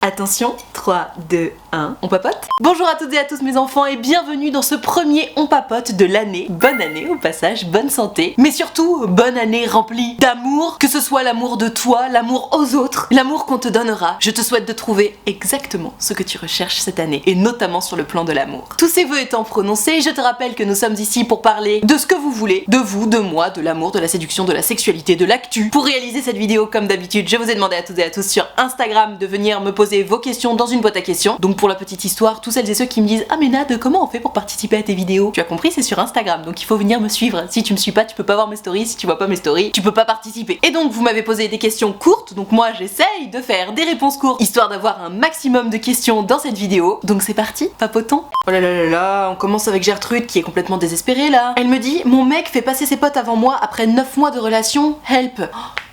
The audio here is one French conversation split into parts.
Attention, 3, 2, 1, on papote. Bonjour à toutes et à tous mes enfants et bienvenue dans ce premier on papote de l'année. Bonne année au passage, bonne santé, mais surtout bonne année remplie d'amour, que ce soit l'amour de toi, l'amour aux autres, l'amour qu'on te donnera. Je te souhaite de trouver exactement ce que tu recherches cette année et notamment sur le plan de l'amour. Tous ces vœux étant prononcés, je te rappelle que nous sommes ici pour parler de ce que vous voulez, de vous, de moi, de l'amour, de la séduction, de la sexualité, de l'actu. Pour réaliser cette vidéo comme d'habitude, je vous ai demandé à toutes et à tous sur Instagram de venir me poser vos questions dans une boîte à questions. Donc pour la petite histoire, tous celles et ceux qui me disent ah mais Nad, comment on fait pour participer à tes vidéos? Tu as compris, c'est sur Instagram, donc il faut venir me suivre. Si tu me suis pas, tu peux pas voir mes stories, si tu vois pas mes stories, tu peux pas participer. Et donc vous m'avez posé des questions courtes, donc moi j'essaye de faire des réponses courtes, histoire d'avoir un maximum de questions dans cette vidéo. Donc c'est parti, papotons. Oh là là là là, on commence avec Gertrude qui est complètement désespérée là. Elle me dit mon mec fait passer ses potes avant moi après 9 mois de relation, help.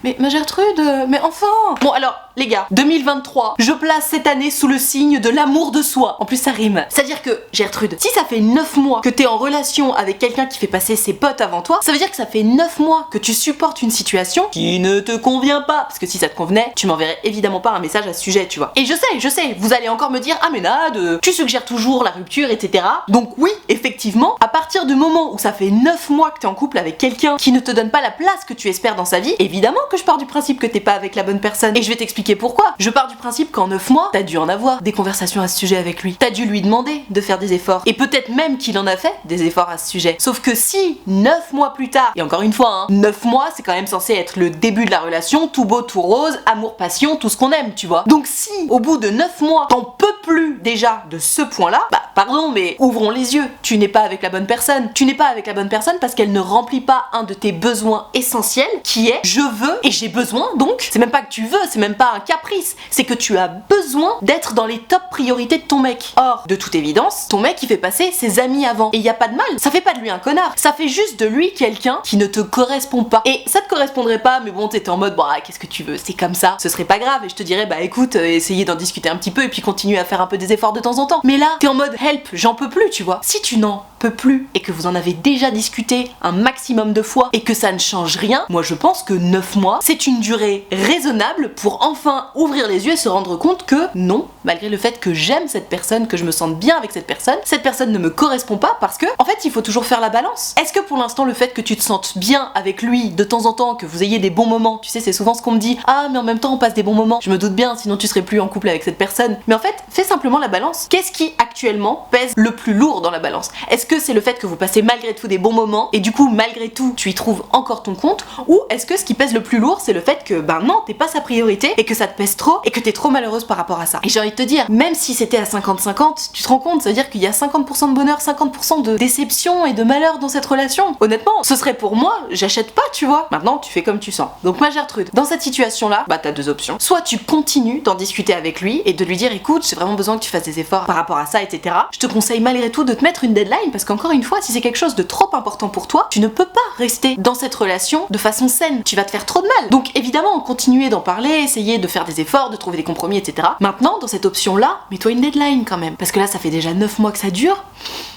Mais ma Gertrude, mais enfin. Bon alors les gars, 2023, je place cette année sous le signe de l'amour de soi. En plus ça rime. C'est-à-dire que Gertrude, si ça fait 9 mois que t'es en relation avec quelqu'un qui fait passer ses potes avant toi, ça veut dire que ça fait 9 mois que tu supportes une situation qui ne te convient pas. Parce que si ça te convenait, tu m'enverrais évidemment pas un message à ce sujet, tu vois. Et je sais, vous allez encore me dire ah mais Nad, tu suggères toujours la rupture, etc. Donc oui, effectivement, à partir du moment où ça fait 9 mois que t'es en couple avec quelqu'un qui ne te donne pas la place que tu espères dans sa vie, évidemment que je pars du principe que t'es pas avec la bonne personne. Et je vais t'expliquer pourquoi. Je pars du principe qu'en 9 mois, t'as dû en avoir des conversations à ce sujet avec lui. T'as dû lui demander de faire des efforts. Et peut-être même qu'il en a fait des efforts à ce sujet. Sauf que si 9 mois plus tard, et encore une fois, 9 mois c'est quand même censé être le début de la relation, tout beau, tout rose, amour, passion, tout ce qu'on aime, tu vois. Donc si au bout de 9 mois, t'en peux plus déjà de ce point-là, bah pardon mais ouvrons les yeux. Tu n'es pas avec la bonne personne. Tu n'es pas avec la bonne personne parce qu'elle ne remplit pas un de tes besoins essentiels qui est je veux et j'ai besoin, donc c'est même pas que tu veux, c'est même pas un caprice, c'est que tu as besoin d'être dans les top priorités de ton mec. Or, de toute évidence, ton mec il fait passer ses amis avant. Et y a pas de mal, ça fait pas de lui un connard, ça fait juste de lui quelqu'un qui ne te correspond pas. Et ça te correspondrait pas, mais bon t'étais en mode bah qu'est-ce que tu veux, c'est comme ça, ce serait pas grave et je te dirais bah écoute, essayez d'en discuter un petit peu et puis continue à faire un peu des efforts de temps en temps. Mais là, t'es en mode help, j'en peux plus, tu vois. Si tu n'en peux plus et que vous en avez déjà discuté un maximum de fois et que ça ne change rien, moi je pense que 9 mois c'est une durée raisonnable pour enfin ouvrir les yeux et se rendre compte que non, malgré le fait que j'aime cette personne, que je me sente bien avec cette personne ne me correspond pas parce que en fait il faut toujours faire la balance. Est-ce que pour l'instant le fait que tu te sentes bien avec lui de temps en temps, que vous ayez des bons moments, tu sais c'est souvent ce qu'on me dit, ah mais en même temps on passe des bons moments, je me doute bien sinon tu serais plus en couple avec cette personne, mais en fait fais simplement la balance. Qu'est-ce qui actuellement pèse le plus lourd dans la balance? Est-ce que c'est le fait que vous passez malgré tout des bons moments et du coup malgré tout tu y trouves encore ton compte, ou est-ce que ce qui pèse le plus lourd c'est le fait que ben non t'es pas sa priorité et que ça te pèse trop et que t'es trop malheureuse par rapport à ça? Et j'ai envie de te dire, même si c'était à 50-50, tu te rends compte, ça veut dire qu'il y a 50% de bonheur, 50% de déception et de malheur dans cette relation. Honnêtement, ce serait pour moi, j'achète pas, tu vois. Maintenant tu fais comme tu sens. Donc ma Gertrude, dans cette situation là, bah t'as deux options. Soit tu continues d'en discuter avec lui et de lui dire écoute j'ai vraiment besoin que tu fasses des efforts par rapport à ça, etc. Je te conseille malgré tout de te mettre une deadline parce qu'encore une fois, si c'est quelque chose de trop important pour toi, tu ne peux pas rester dans cette relation de façon saine. Tu vas te faire trop de mal. Donc évidemment, continuer d'en parler, essayer de faire des efforts, de trouver des compromis, etc. Maintenant, dans cette option-là, mets-toi une deadline quand même. Parce que là, ça fait déjà 9 mois que ça dure.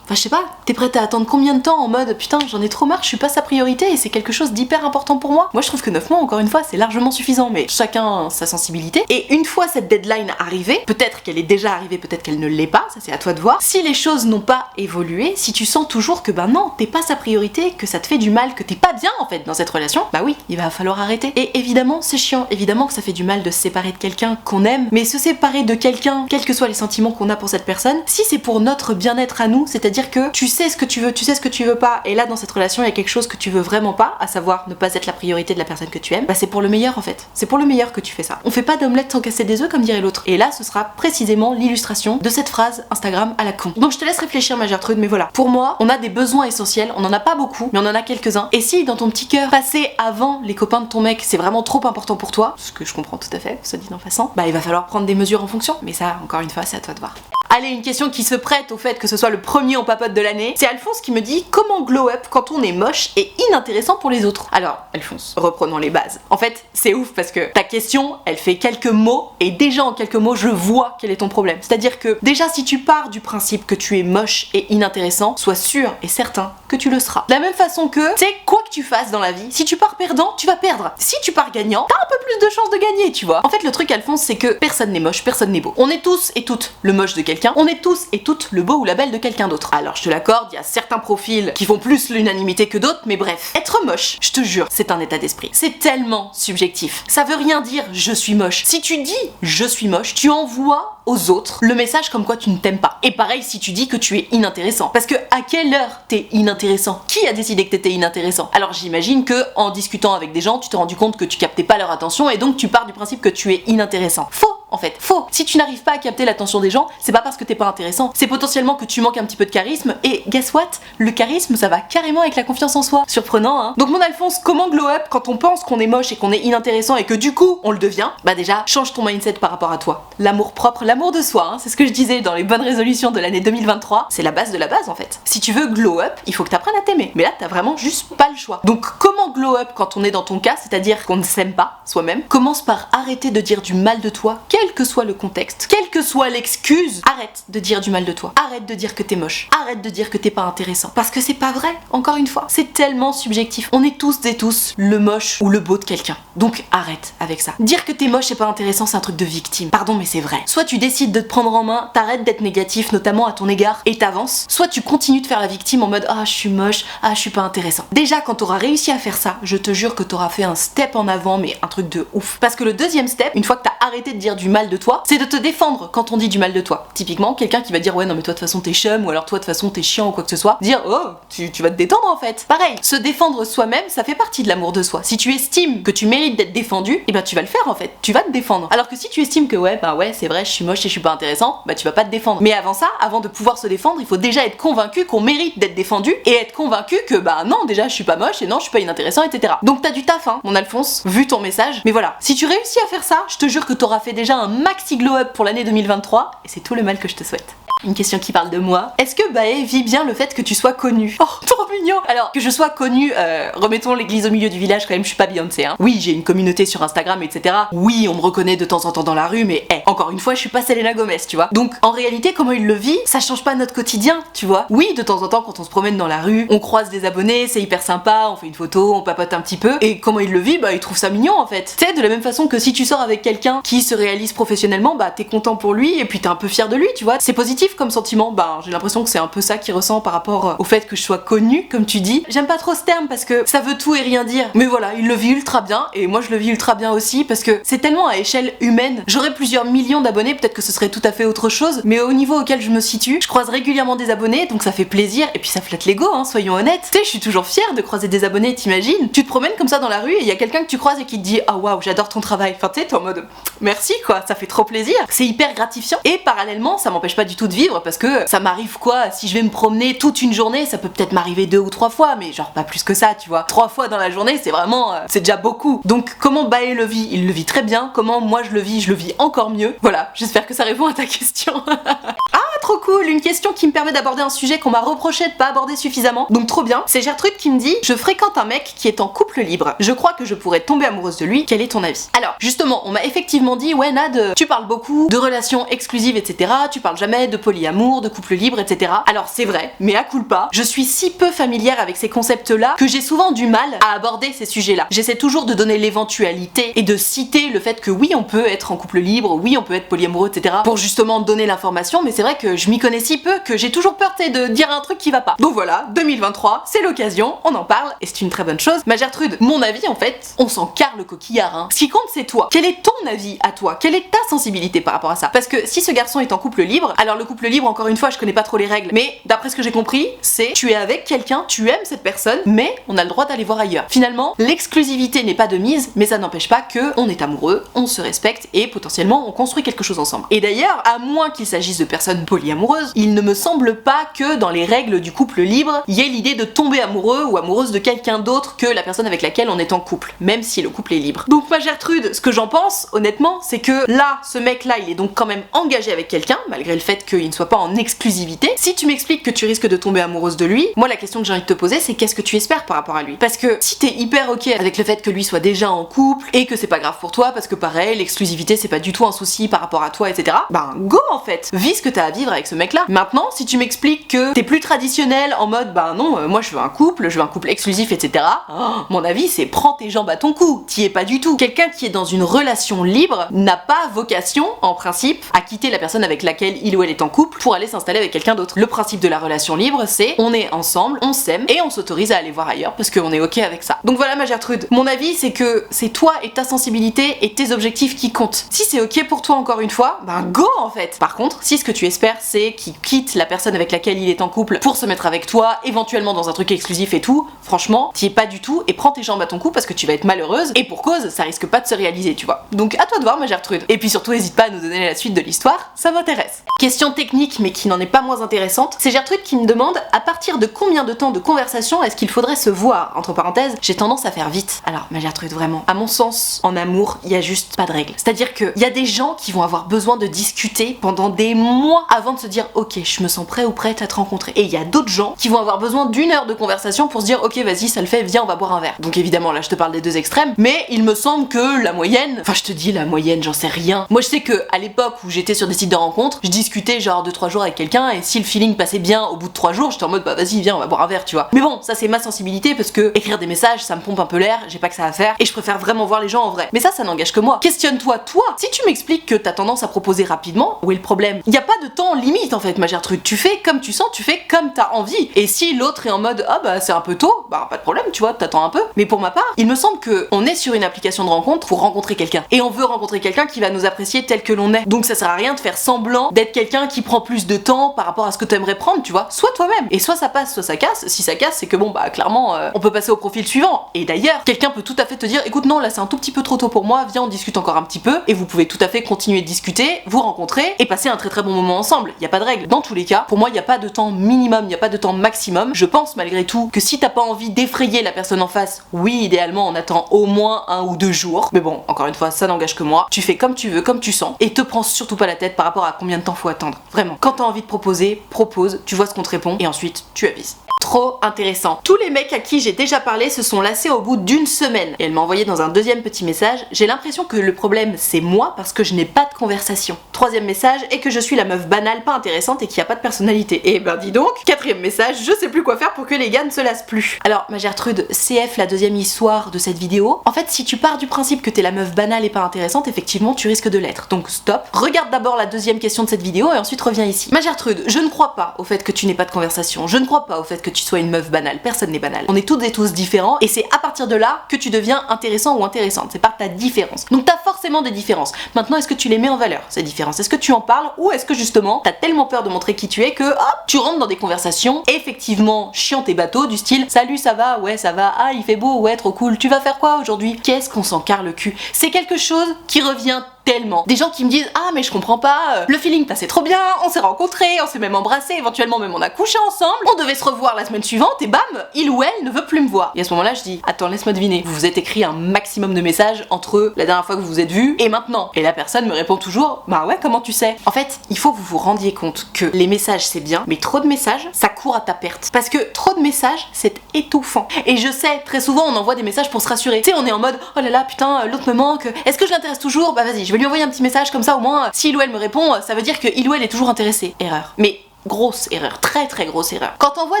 Enfin, je sais pas, t'es prête à attendre combien de temps en mode putain, j'en ai trop marre, je suis pas sa priorité et c'est quelque chose d'hyper important pour moi? Moi, je trouve que 9 mois, encore une fois, c'est largement suffisant, mais chacun sa sensibilité. Et une fois cette deadline arrivée, peut-être qu'elle est déjà arrivée, peut-être qu'elle ne l'est pas, ça c'est à toi de voir. Si les choses n'ont pas évolué, si tu sens toujours que ben non, t'es pas sa priorité, que ça te fait du mal, que t'es pas bien en fait dans cette relation, bah oui, il va falloir arrêter. Et évidemment, c'est chiant, évidemment que ça fait du mal de se séparer de quelqu'un qu'on aime, mais se séparer de quelqu'un, quels que soient les sentiments qu'on a pour cette personne, si c'est pour notre bien-être à nous, c'est-à-dire que tu sais ce que tu veux, tu sais ce que tu veux pas, et là dans cette relation il y a quelque chose que tu veux vraiment pas, à savoir ne pas être la priorité de la personne que tu aimes, bah c'est pour le meilleur en fait. C'est pour le meilleur que tu fais ça. On fait pas d'omelette sans casser des œufs comme dirait l'autre. Et là ce sera précisément l'illustration de cette phrase Instagram à la con. Donc je te laisse réfléchir ma Gertrude, mais voilà. Pour moi, on a des besoins essentiels, on en a pas beaucoup, mais on en a quelques-uns. Et si dans ton petit cœur, passer avant les copains de ton mec, c'est vraiment trop important pour toi, ce que je comprends tout à fait, se dit en passant, bah il va falloir prendre des mesures en fonction. Mais ça, encore une fois, c'est à toi de voir. Allez, une question qui se prête au fait que ce soit le premier on papote de l'année. C'est Alphonse qui me dit comment glow up quand on est moche et inintéressant pour les autres. Alors, Alphonse, reprenons les bases. En fait, c'est ouf parce que ta question, elle fait quelques mots et déjà en quelques mots, je vois quel est ton problème. C'est-à-dire que déjà si tu pars du principe que tu es moche et inintéressant, sois sûr et certain que tu le seras. De la même façon que, tu sais, quoi que tu fasses dans la vie, si tu pars perdant, tu vas perdre. Si tu pars gagnant, t'as un peu plus de chances de gagner, tu vois. En fait, le truc, Alphonse, c'est que personne n'est moche, personne n'est beau. On est tous et toutes le moche de quelqu'un, on est tous et toutes le beau ou la belle de quelqu'un d'autre. Alors, je te l'accorde, il y a certains profils qui font plus l'unanimité que d'autres, mais bref. Être moche, je te jure, c'est un état d'esprit. C'est tellement subjectif. Ça veut rien dire je suis moche. Si tu dis je suis moche, tu envoies aux autres le message comme quoi tu ne t'aimes pas. Et pareil si tu dis que tu es inintéressant. Parce que à quelle heure t'es inintéressant? Qui a décidé que t'étais inintéressant? Alors j'imagine que en discutant avec des gens, tu t'es rendu compte que tu captais pas leur attention et donc tu pars du principe que tu es inintéressant. Faux! En fait, faux. Si tu n'arrives pas à capter l'attention des gens, c'est pas parce que t'es pas intéressant, c'est potentiellement que tu manques un petit peu de charisme et guess what? Le charisme, ça va carrément avec la confiance en soi. Surprenant, hein? Donc mon Alphonse, comment glow up quand on pense qu'on est moche et qu'on est inintéressant et que du coup, on le devient? Bah déjà, change ton mindset par rapport à toi. L'amour propre, l'amour de soi, hein, c'est ce que je disais dans les bonnes résolutions de l'année 2023, c'est la base de la base en fait. Si tu veux glow up, il faut que t'apprennes à t'aimer. Mais là, t'as vraiment juste pas le choix. Donc comment glow up quand on est dans ton cas, c'est-à-dire qu'on ne s'aime pas soi-même? Commence par arrêter de dire du mal de toi, quel que soit le contexte, quelle que soit l'excuse, arrête de dire du mal de toi. Arrête de dire que t'es moche. Arrête de dire que t'es pas intéressant. Parce que c'est pas vrai, encore une fois. C'est tellement subjectif. On est tous et tous le moche ou le beau de quelqu'un. Donc arrête avec ça. Dire que t'es moche et pas intéressant, c'est un truc de victime. Pardon, mais c'est vrai. Soit tu décides de te prendre en main, t'arrêtes d'être négatif, notamment à ton égard, et t'avances. Soit tu continues de faire la victime en mode ah je suis moche, ah je suis pas intéressant. Déjà quand t'auras réussi à faire ça, je te jure que t'auras fait un step en avant, mais un truc de ouf. Parce que le deuxième step, une fois que t'as arrêté de dire du mal de toi, c'est de te défendre quand on dit du mal de toi. Typiquement, quelqu'un qui va dire ouais non mais toi de toute façon t'es chum, ou alors toi de toute façon t'es chiant ou quoi que ce soit, dire oh tu vas te détendre en fait. Pareil, se défendre soi-même, ça fait partie de l'amour de soi. Si tu estimes que tu mérites d'être défendu, et ben tu vas le faire en fait, tu vas te défendre. Alors que si tu estimes que ouais c'est vrai je suis moche et je suis pas intéressant, bah tu vas pas te défendre. Mais avant ça, avant de pouvoir se défendre, il faut déjà être convaincu qu'on mérite d'être défendu et être convaincu que bah non déjà je suis pas moche et non je suis pas inintéressant, etc. Donc t'as du taf hein, mon Alphonse, vu ton message. Mais voilà, si tu réussis à faire ça, je te jure que t'auras fait déjà un maxi glow up pour l'année 2023 et c'est tout le mal que je te souhaite. Une question qui parle de moi. Est-ce que Bae vit bien le fait que tu sois connue? Oh, trop mignon! Alors, que je sois connue, remettons l'église au milieu du village quand même, je suis pas Beyoncé, hein. Oui, j'ai une communauté sur Instagram, etc. Oui, on me reconnaît de temps en temps dans la rue, mais encore une fois, je suis pas Selena Gomez, tu vois. Donc, en réalité, comment il le vit, ça change pas notre quotidien, tu vois. Oui, de temps en temps, quand on se promène dans la rue, on croise des abonnés, c'est hyper sympa, on fait une photo, on papote un petit peu, et comment il le vit, bah, il trouve ça mignon, en fait. Tu sais, de la même façon que si tu sors avec quelqu'un qui se réalise professionnellement, bah, t'es content pour lui, et puis t'es un peu fier de lui, tu vois. C'est positif comme sentiment, bah j'ai l'impression que c'est un peu ça qu'il ressent par rapport au fait que je sois connue, comme tu dis. J'aime pas trop ce terme parce que ça veut tout et rien dire, mais voilà, il le vit ultra bien et moi je le vis ultra bien aussi parce que c'est tellement à échelle humaine. J'aurais plusieurs millions d'abonnés, peut-être que ce serait tout à fait autre chose, mais au niveau auquel je me situe, je croise régulièrement des abonnés, donc ça fait plaisir et puis ça flatte l'ego, hein, soyons honnêtes. Tu sais, je suis toujours fière de croiser des abonnés, t'imagines? Tu te promènes comme ça dans la rue et il y a quelqu'un que tu croises et qui te dit ah waouh, j'adore ton travail. Enfin tu sais, t'es en mode merci quoi, ça fait trop plaisir. C'est hyper gratifiant et parallèlement, ça m'empêche pas du tout de vivre parce que ça m'arrive quoi, si je vais me promener toute une journée, ça peut peut-être m'arriver 2 ou 3 fois, mais genre pas plus que ça, tu vois. 3 fois dans la journée, c'est vraiment, c'est déjà beaucoup. Donc comment Bae le vit? Il le vit très bien. Comment moi je le vis encore mieux. Voilà, j'espère que ça répond à ta question. Ah, trop cool, une question qui me permet d'aborder un sujet qu'on m'a reproché de pas aborder suffisamment. Donc trop bien. C'est Gertrude qui me dit: je fréquente un mec qui est en couple libre. Je crois que je pourrais tomber amoureuse de lui. Quel est ton avis? Alors, justement, on m'a effectivement dit: ouais Nad, tu parles beaucoup de relations exclusives, etc. Tu parles jamais de polyamour, de couple libre, etc. Alors c'est vrai, mais à culpa, je suis si peu familière avec ces concepts-là que j'ai souvent du mal à aborder ces sujets-là. J'essaie toujours de donner l'éventualité et de citer le fait que oui, on peut être en couple libre, oui, on peut être polyamoureux, etc. pour justement donner l'information, mais c'est vrai que je m'y connais si peu que j'ai toujours peur de dire un truc qui va pas. Donc voilà, 2023, c'est l'occasion, on en parle et c'est une très bonne chose. Ma Gertrude, mon avis en fait, on s'en carre le coquillard, hein. Ce qui compte c'est toi. Quel est ton avis à toi? Quelle est ta sensibilité par rapport à ça? Parce que si ce garçon est en couple libre, alors le couple libre, encore une fois, je connais pas trop les règles, mais d'après ce que j'ai compris, c'est tu es avec quelqu'un, tu aimes cette personne, mais on a le droit d'aller voir ailleurs. Finalement, l'exclusivité n'est pas de mise, mais ça n'empêche pas que on est amoureux, on se respecte et potentiellement on construit quelque chose ensemble. Et d'ailleurs, à moins qu'il s'agisse de personnes polyamoureuses, amoureuse, il ne me semble pas que dans les règles du couple libre, il y ait l'idée de tomber amoureux ou amoureuse de quelqu'un d'autre que la personne avec laquelle on est en couple, même si le couple est libre. Donc ma Gertrude, ce que j'en pense, honnêtement, c'est que là, ce mec-là, il est donc quand même engagé avec quelqu'un, malgré le fait qu'il ne soit pas en exclusivité. Si tu m'expliques que tu risques de tomber amoureuse de lui, moi la question que j'ai envie de te poser, c'est qu'est-ce que tu espères par rapport à lui? Parce que si t'es hyper ok avec le fait que lui soit déjà en couple et que c'est pas grave pour toi, parce que pareil, l'exclusivité c'est pas du tout un souci par rapport à toi, etc. Ben go en fait, vis ce que t'as à vivre avec ce mec-là. Maintenant, si tu m'expliques que t'es plus traditionnel en mode ben non, moi je veux un couple exclusif, etc. Oh, mon avis c'est prends tes jambes à ton cou, t'y es pas du tout. Quelqu'un qui est dans une relation libre n'a pas vocation, en principe, à quitter la personne avec laquelle il ou elle est en couple pour aller s'installer avec quelqu'un d'autre. Le principe de la relation libre, c'est on est ensemble, on s'aime et on s'autorise à aller voir ailleurs parce qu'on est ok avec ça. Donc voilà ma Gertrude, mon avis c'est que c'est toi et ta sensibilité et tes objectifs qui comptent. Si c'est ok pour toi encore une fois, ben go en fait. Par contre, si ce que tu espères c'est qu'il quitte la personne avec laquelle il est en couple pour se mettre avec toi, éventuellement dans un truc exclusif et tout, franchement, t'y es pas du tout et prends tes jambes à ton cou parce que tu vas être malheureuse et pour cause, ça risque pas de se réaliser, tu vois. Donc à toi de voir ma Gertrude. Et puis surtout, n'hésite pas à nous donner la suite de l'histoire, ça m'intéresse. Question technique mais qui n'en est pas moins intéressante, c'est Gertrude qui me demande à partir de combien de temps de conversation est-ce qu'il faudrait se voir. Entre parenthèses, j'ai tendance à faire vite. Alors ma Gertrude, vraiment, à mon sens, en amour, il y a juste pas de règles. C'est-à-dire que il y a des gens qui vont avoir besoin de discuter pendant des mois avant de se dire ok, je me sens prêt ou prête à te rencontrer. Et il y a d'autres gens qui vont avoir besoin d'une heure de conversation pour se dire ok, vas-y, ça le fait, viens, on va boire un verre. Donc évidemment, là je te parle des deux extrêmes, mais il me semble que la moyenne, enfin je te dis la moyenne, j'en sais rien. Moi je sais que à l'époque où j'étais sur des sites de rencontres, je discutais genre 2-3 jours avec quelqu'un et si le feeling passait bien au bout de 3 jours, j'étais en mode bah vas-y, viens, on va boire un verre, tu vois. Mais bon, ça c'est ma sensibilité parce que écrire des messages, ça me pompe un peu l'air, j'ai pas que ça à faire et je préfère vraiment voir les gens en vrai. Mais ça n'engage que moi. Questionne-toi, toi, si tu m'expliques que t'as tendance à proposer rapidement, où est le problème? Y a pas de temps limite en fait, ma Gertrude. Tu fais comme tu sens, tu fais comme t'as envie. Et si l'autre est en mode ah bah c'est un peu tôt, bah pas de problème, tu vois, t'attends un peu. Mais pour ma part, il me semble que on est sur une application de rencontre pour rencontrer quelqu'un. Et on veut rencontrer quelqu'un qui va nous apprécier tel que l'on est. Donc ça sert à rien de faire semblant d'être quelqu'un qui prend plus de temps par rapport à ce que t'aimerais prendre, tu vois. Sois toi-même. Et soit ça passe, soit ça casse. Si ça casse, c'est que bon bah clairement on peut passer au profil suivant. Et d'ailleurs, quelqu'un peut tout à fait te dire écoute non là c'est un tout petit peu trop tôt pour moi, viens on discute encore un petit peu. Et vous pouvez tout à fait continuer de discuter, vous rencontrer et passer un très très bon moment ensemble. Y a pas de règle. Dans tous les cas, pour moi y a pas de temps minimum, y a pas de temps maximum. Je pense malgré tout que si t'as pas envie d'effrayer la personne en face, oui idéalement on attend au moins 1 ou 2 jours. Mais bon, encore une fois, ça n'engage que moi. Tu fais comme tu veux, comme tu sens, et te prends surtout pas la tête par rapport à combien de temps faut attendre. Vraiment. Quand t'as envie de proposer, propose, tu vois ce qu'on te répond, et ensuite tu avises. Trop intéressant. Tous les mecs à qui j'ai déjà parlé se sont lassés au bout d'une semaine. Et elle m'a envoyé dans un deuxième petit message, j'ai l'impression que le problème c'est moi parce que je n'ai pas de conversation. Troisième message, et que je suis la meuf banale, pas intéressante et qui a pas de personnalité. Et ben dis donc. Quatrième message, je sais plus quoi faire pour que les gars ne se lassent plus. Alors ma Gertrude, CF la deuxième histoire de cette vidéo. En fait, si tu pars du principe que t'es la meuf banale et pas intéressante, effectivement tu risques de l'être. Donc stop. Regarde d'abord la deuxième question de cette vidéo et ensuite reviens ici. Ma Gertrude, je ne crois pas au fait que tu n'aies pas de conversation. Je ne crois pas au fait que tu sois une meuf banale. Personne n'est banal. On est toutes et tous différents et c'est à partir de là que tu deviens intéressant ou intéressante. C'est par ta différence. Donc t'as forcément des différences. Maintenant, est-ce que tu les mets en valeur, ces différences? Est-ce que tu en parles ou est-ce que justement t'as tellement peur de montrer qui tu es que hop, tu rentres dans des conversations effectivement chiantes et bateaux du style salut ça va, ouais ça va, ah il fait beau, ouais trop cool, tu vas faire quoi aujourd'hui? Qu'est-ce qu'on s'en carre le cul? C'est quelque chose qui revient tellement. Des gens qui me disent ah mais je comprends pas, le feeling passait trop bien, on s'est rencontrés, on s'est même embrassés, éventuellement même on a couché ensemble, on devait se revoir la semaine suivante et bam, il ou elle ne veut plus me voir. Et à ce moment-là je dis attends laisse-moi deviner, vous vous êtes écrit un maximum de messages entre la dernière fois que vous vous êtes vus et maintenant. Et la personne me répond toujours bah ouais comment tu sais? En fait il faut que vous vous rendiez compte que les messages c'est bien, mais trop de messages ça court à ta perte. Parce que trop de messages c'est étouffant. Et je sais, très souvent on envoie des messages pour se rassurer. Tu sais on est en mode oh là là putain l'autre me manque, est-ce que je l'intéresse toujours? Bah vas-y je vais lui envoyer un petit message comme ça au moins si il ou elle me répond ça veut dire que il ou elle est toujours intéressé. Erreur. Mais grosse erreur, très très grosse erreur. Quand t'envoies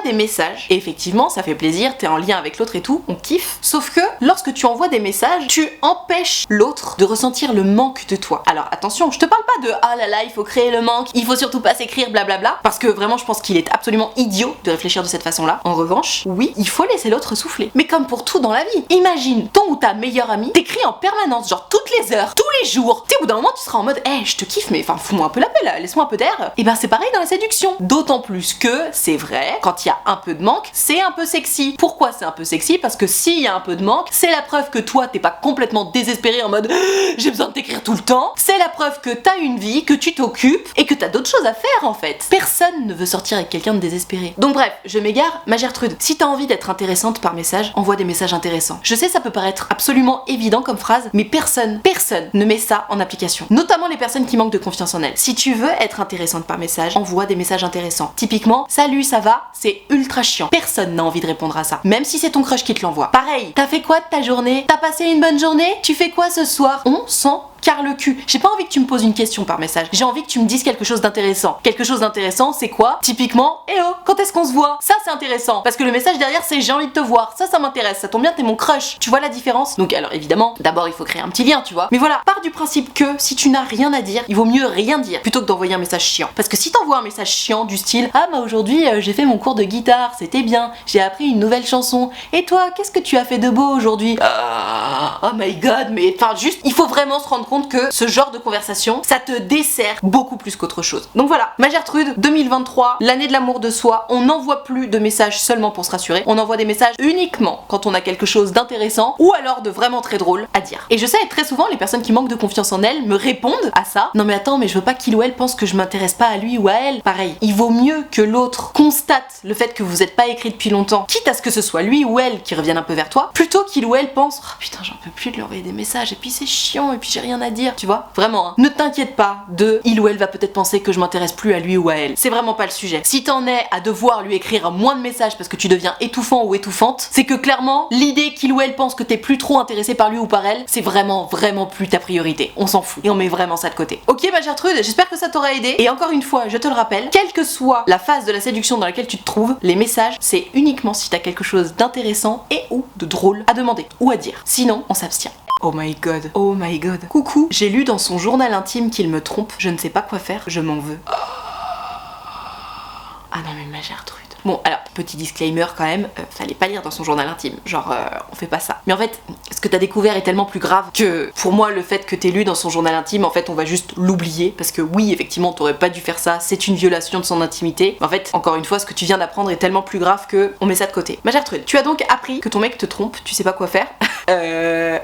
des messages, et effectivement ça fait plaisir, t'es en lien avec l'autre et tout, on kiffe, sauf que lorsque tu envoies des messages, tu empêches l'autre de ressentir le manque de toi. Alors attention, je te parle pas de ah là là il faut créer le manque, il faut surtout pas s'écrire blablabla, parce que vraiment je pense qu'il est absolument idiot de réfléchir de cette façon-là. En revanche, oui, il faut laisser l'autre souffler. Mais comme pour tout dans la vie, imagine ton ou ta meilleure amie t'écrit en permanence, genre toutes les heures, tous les jours. Tu sais au bout d'un moment tu seras en mode je te kiffe mais enfin fous-moi un peu la paix là, laisse-moi un peu d'air. Et ben c'est pareil dans la séduction. d'autant plus que, c'est vrai, quand il y a un peu de manque, c'est un peu sexy. Pourquoi c'est un peu sexy? Parce que s'il y a un peu de manque, c'est la preuve que toi t'es pas complètement désespéré en mode j'ai besoin de t'écrire tout le temps. C'est la preuve que t'as une vie, que tu t'occupes et que t'as d'autres choses à faire en fait. Personne ne veut sortir avec quelqu'un de désespéré. Donc bref, je m'égare, ma Gertrude. Si t'as envie d'être intéressante par message, envoie des messages intéressants. Je sais, ça peut paraître absolument évident comme phrase, mais personne ne met ça en application. Notamment les personnes qui manquent de confiance en elles. Si tu veux être intéressante par message, envoie des messages intéressants. Typiquement, salut, ça va? C'est ultra chiant. Personne n'a envie de répondre à ça. Même si c'est ton crush qui te l'envoie. Pareil, t'as fait quoi de ta journée? T'as passé une bonne journée? Tu fais quoi ce soir? On s'en carre le cul. J'ai pas envie que tu me poses une question par message. J'ai envie que tu me dises quelque chose d'intéressant. Quelque chose d'intéressant, c'est quoi? Typiquement, eh oh, quand est-ce qu'on se voit? Ça, c'est intéressant. Parce que le message derrière, c'est j'ai envie de te voir. Ça m'intéresse. Ça tombe bien, t'es mon crush. Tu vois la différence? Donc, alors évidemment, d'abord, il faut créer un petit lien, tu vois. Mais voilà, pars du principe que si tu n'as rien à dire, il vaut mieux rien dire plutôt que d'envoyer un message chiant. Parce que si t'envoies un message chiant du style ah, bah aujourd'hui, j'ai fait mon cours de guitare, c'était bien. J'ai appris une nouvelle chanson. Et toi, qu'est-ce que tu as fait de beau aujourd'hui? Oh my god, mais enfin, juste, il faut vraiment se rendre compte que ce genre de conversation, ça te dessert beaucoup plus qu'autre chose. Donc voilà, ma Gertrude, 2023, l'année de l'amour de soi, on n'envoie plus de messages seulement pour se rassurer, on envoie des messages uniquement quand on a quelque chose d'intéressant ou alors de vraiment très drôle à dire. Et je sais, très souvent, les personnes qui manquent de confiance en elles me répondent à ça. Non mais attends, mais je veux pas qu'il ou elle pense que je m'intéresse pas à lui ou à elle. Pareil, il vaut mieux que l'autre constate le fait que vous êtes pas écrit depuis longtemps, quitte à ce que ce soit lui ou elle qui revienne un peu vers toi, plutôt qu'il ou elle pense oh putain, j'en peux plus de lui envoyer des messages et puis c'est chiant et puis j'ai rien à dire, tu vois. Vraiment, hein. Ne t'inquiète pas de il ou elle va peut-être penser que je m'intéresse plus à lui ou à elle. C'est vraiment pas le sujet. Si t'en es à devoir lui écrire moins de messages parce que tu deviens étouffant ou étouffante, c'est que clairement, l'idée qu'il ou elle pense que t'es plus trop intéressé par lui ou par elle, c'est vraiment plus ta priorité. On s'en fout. Et on met vraiment ça de côté. Ok, ma Gertrude, j'espère que ça t'aura aidé. Et encore une fois, je te le rappelle, quelle que soit la phase de la séduction dans laquelle tu te trouves, les messages, c'est uniquement si t'as quelque chose d'intéressant et ou de drôle à demander ou à dire. Sinon, on s'abstient. Oh my god, oh my god. Coucou, j'ai lu dans son journal intime qu'il me trompe, je ne sais pas quoi faire, je m'en veux. Ah non mais ma Gertrude. Bon alors, petit disclaimer quand même, fallait pas lire dans son journal intime, genre on fait pas ça. Mais en fait, ce que t'as découvert est tellement plus grave que pour moi le fait que t'aies lu dans son journal intime, en fait on va juste l'oublier, parce que oui effectivement t'aurais pas dû faire ça, c'est une violation de son intimité. Mais en fait, encore une fois, ce que tu viens d'apprendre est tellement plus grave que on met ça de côté. Ma Gertrude, tu as donc appris que ton mec te trompe, tu sais pas quoi faire.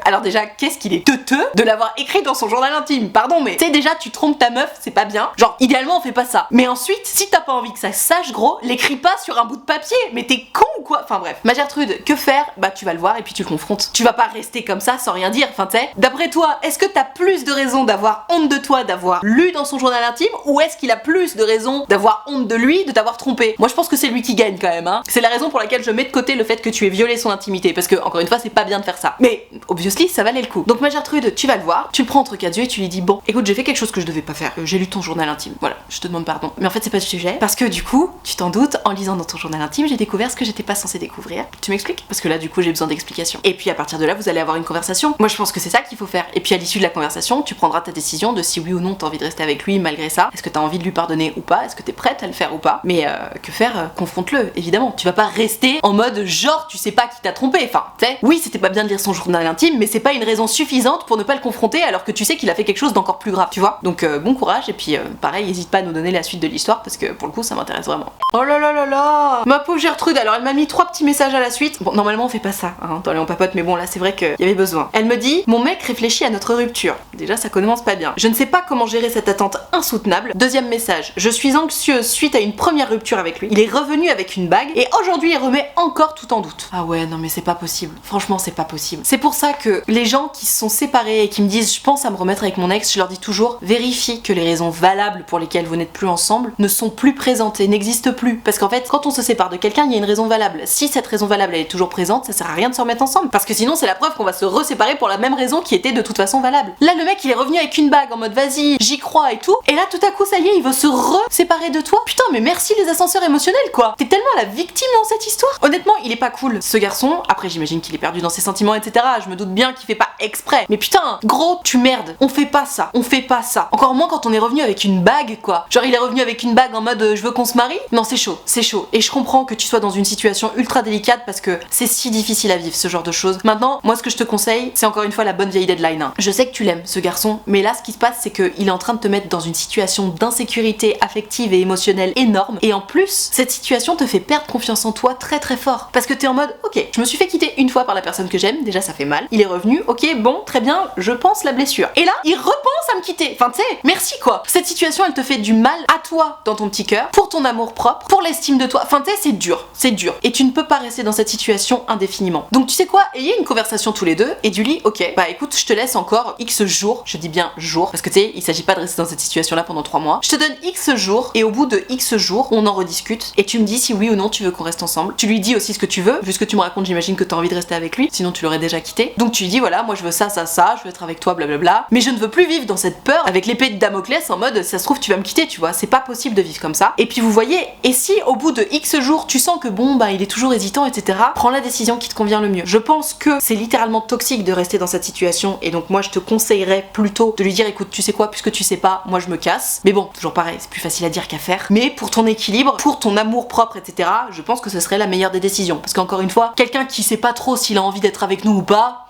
Alors déjà, qu'est-ce qu'il est teuteux de l'avoir écrit dans son journal intime, pardon, mais tu sais déjà tu trompes ta meuf, c'est pas bien. Genre idéalement on fait pas ça. Mais ensuite, si t'as pas envie que ça sache gros, l'écris pas sur un bout de papier, mais t'es con ou quoi? Enfin bref. Ma Gertrude, que faire? Bah tu vas le voir et puis tu le confrontes. Tu vas pas rester comme ça sans rien dire, enfin tu sais. D'après toi, est-ce que t'as plus de raisons d'avoir honte de toi d'avoir lu dans son journal intime, ou est-ce qu'il a plus de raisons d'avoir honte de lui de t'avoir trompé? Moi je pense que c'est lui qui gagne quand même, hein. C'est la raison pour laquelle je mets de côté le fait que tu aies violé son intimité, parce que encore une fois c'est pas bien de faire ça. Mais obviously ça valait le coup. Donc ma Gertrude, tu vas le voir, tu le prends entre quatre yeux et tu lui dis bon, écoute, j'ai fait quelque chose que je devais pas faire, j'ai lu ton journal intime, voilà, je te demande pardon. Mais en fait c'est pas le sujet, parce que du coup, tu t'en doutes, en lisant dans ton journal intime, j'ai découvert ce que j'étais pas censée découvrir. Tu m'expliques? Parce que là du coup j'ai besoin d'explications. Et puis à partir de là vous allez avoir une conversation. Moi je pense que c'est ça qu'il faut faire. Et puis à l'issue de la conversation, tu prendras ta décision de si oui ou non t'as envie de rester avec lui malgré ça. Est-ce que t'as envie de lui pardonner ou pas? Est-ce que t'es prête à le faire ou pas? Mais que faire? Confronte-le, évidemment. Tu vas pas rester en mode genre tu sais pas qui t'a trompé. Enfin, tu sais, oui c'était pas bien de lire son journal intime, mais c'est pas une raison suffisante pour ne pas le confronter alors que tu sais qu'il a fait quelque chose d'encore plus grave, tu vois. Donc bon courage et puis pareil, hésite pas à nous donner la suite de l'histoire parce que pour le coup ça m'intéresse vraiment. Oh là là là là, ma pauvre Gertrude, alors elle m'a mis 3 petits messages à la suite. Bon, normalement on fait pas ça, hein, dans les on papote, mais bon là c'est vrai qu'il y avait besoin. Elle me dit, mon mec réfléchit à notre rupture. Déjà ça commence pas bien. Je ne sais pas comment gérer cette attente insoutenable. Deuxième message, je suis anxieuse suite à une première rupture avec lui. Il est revenu avec une bague et aujourd'hui il remet encore tout en doute. Ah ouais, non mais c'est pas possible. Franchement c'est pas possible. C'est pour ça que les gens qui se sont séparés et qui me disent je pense à me remettre avec mon ex, je leur dis toujours vérifie que les raisons valables pour lesquelles vous n'êtes plus ensemble ne sont plus présentées, n'existent plus. Parce qu'en fait, quand on se sépare de quelqu'un, il y a une raison valable. Si cette raison valable elle est toujours présente, ça sert à rien de se remettre ensemble. Parce que sinon c'est la preuve qu'on va se reséparer pour la même raison qui était de toute façon valable. Là le mec il est revenu avec une bague en mode vas-y, j'y crois et tout. Et là tout à coup ça y est, il veut se séparer de toi. Putain mais merci les ascenseurs émotionnels quoi. T'es tellement la victime dans cette histoire. Honnêtement il est pas cool ce garçon. Après j'imagine qu'il est perdu dans ses sentiments, etc. Je me doute bien qu'il fait pas exprès. Mais putain, gros, tu merdes. On fait pas ça. On fait pas ça. Encore moins quand on est revenu avec une bague, quoi. Genre, il est revenu avec une bague en mode je veux qu'on se marie. Non, c'est chaud. C'est chaud. Et je comprends que tu sois dans une situation ultra délicate parce que c'est si difficile à vivre ce genre de choses. Maintenant, moi, ce que je te conseille, c'est encore une fois la bonne vieille deadline. Hein. Je sais que tu l'aimes, ce garçon, mais là, ce qui se passe, c'est qu'il est en train de te mettre dans une situation d'insécurité affective et émotionnelle énorme. Et en plus, cette situation te fait perdre confiance en toi très très fort. Parce que t'es en mode, ok, je me suis fait quitter une fois par la personne que j'aime, déjà ça fait mal. Il est revenu, ok, bon, très bien, je pense la blessure. Et là, il repense à me quitter. Enfin, tu sais, merci quoi. Cette situation, elle te fait du mal à toi dans ton petit cœur, pour ton amour propre, pour l'estime de toi. Enfin, tu sais, c'est dur, c'est dur. Et tu ne peux pas rester dans cette situation indéfiniment. Donc, tu sais quoi, ayez une conversation tous les deux et du lit, ok, bah écoute, je te laisse encore X jours, je dis bien jours, parce que tu sais, il s'agit pas de rester dans cette situation-là pendant 3 mois. Je te donne X jours et au bout de X jours, on en rediscute et tu me dis si oui ou non tu veux qu'on reste ensemble. Tu lui dis aussi ce que tu veux, vu ce que tu me racontes, j'imagine que t'as envie de rester avec lui, sinon tu l'aurais déjà quitté. Donc tu lui dis voilà, moi je veux ça, ça, ça, je veux être avec toi, blablabla. Mais je ne veux plus vivre dans cette peur avec l'épée de Damoclès en mode ça se trouve tu vas me quitter, tu vois, c'est pas possible de vivre comme ça. Et puis vous voyez, et si au bout de X jours tu sens que bon bah il est toujours hésitant, etc., prends la décision qui te convient le mieux. Je pense que c'est littéralement toxique de rester dans cette situation et donc moi je te conseillerais plutôt de lui dire écoute, tu sais quoi, puisque tu sais pas, moi je me casse. Mais bon, toujours pareil, c'est plus facile à dire qu'à faire. Mais pour ton équilibre, pour ton amour propre, etc., je pense que ce serait la meilleure des décisions. Parce qu'encore une fois, quelqu'un qui sait pas trop s'il a envie d'être avec nous ou pas,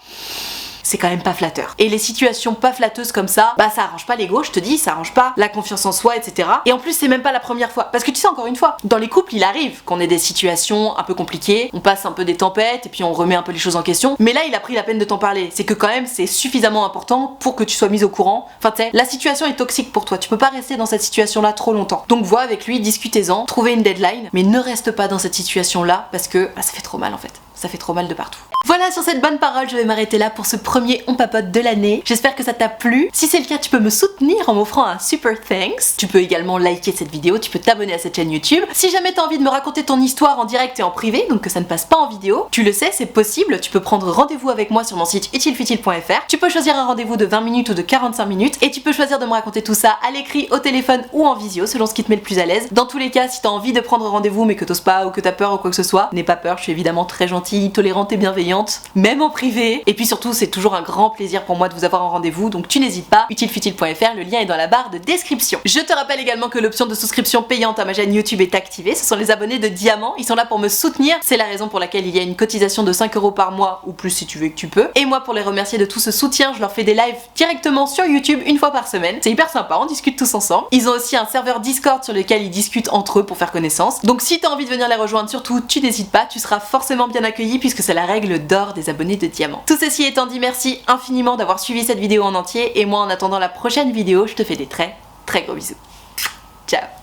c'est quand même pas flatteur. Et les situations pas flatteuses comme ça, bah ça arrange pas l'ego, je te dis, ça arrange pas la confiance en soi, etc. Et en plus, c'est même pas la première fois. Parce que tu sais, encore une fois, dans les couples, il arrive qu'on ait des situations un peu compliquées, on passe un peu des tempêtes, et puis on remet un peu les choses en question. Mais là, il a pris la peine de t'en parler. C'est que quand même, c'est suffisamment important pour que tu sois mise au courant. Enfin, tu sais, la situation est toxique pour toi. Tu peux pas rester dans cette situation-là trop longtemps. Donc, vois avec lui, discutez-en, trouvez une deadline, mais ne reste pas dans cette situation-là parce que bah, ça fait trop mal en fait. Ça fait trop mal de partout. Voilà, sur cette bonne parole, je vais m'arrêter là pour ce premier On Papote de l'année. J'espère que ça t'a plu. Si c'est le cas, tu peux me soutenir en m'offrant un super thanks. Tu peux également liker cette vidéo, tu peux t'abonner à cette chaîne YouTube. Si jamais t'as envie de me raconter ton histoire en direct et en privé, donc que ça ne passe pas en vidéo, tu le sais, c'est possible. Tu peux prendre rendez-vous avec moi sur mon site utilefutile.fr. Tu peux choisir un rendez-vous de 20 minutes ou de 45 minutes et tu peux choisir de me raconter tout ça à l'écrit, au téléphone ou en visio, selon ce qui te met le plus à l'aise. Dans tous les cas, si t'as envie de prendre rendez-vous mais que t'oses pas ou que t'as peur ou quoi que ce soit, n'aie pas peur, je suis évidemment très gentille, tolérante et bienveillante, même en privé. Et puis surtout, c'est toujours un grand plaisir pour moi de vous avoir en rendez-vous, donc tu n'hésites pas, utilefutile.fr, le lien est dans la barre de description. Je te rappelle également que l'option de souscription payante à ma chaîne YouTube est activée, ce sont les abonnés de Diamant, ils sont là pour me soutenir, c'est la raison pour laquelle il y a une cotisation de 5 € par mois, ou plus si tu veux que tu peux. Et moi, pour les remercier de tout ce soutien, je leur fais des lives directement sur YouTube une fois par semaine. C'est hyper sympa, on discute tous ensemble. Ils ont aussi un serveur Discord sur lequel ils discutent entre eux pour faire connaissance. Donc si t'as envie de venir les rejoindre, surtout, tu n'hésites pas, tu seras forcément bien accueilli puisque c'est la règle d'or des abonnés de Diamant. Tout ceci étant dit, merci infiniment d'avoir suivi cette vidéo en entier et moi en attendant la prochaine vidéo, je te fais des très gros bisous. Ciao.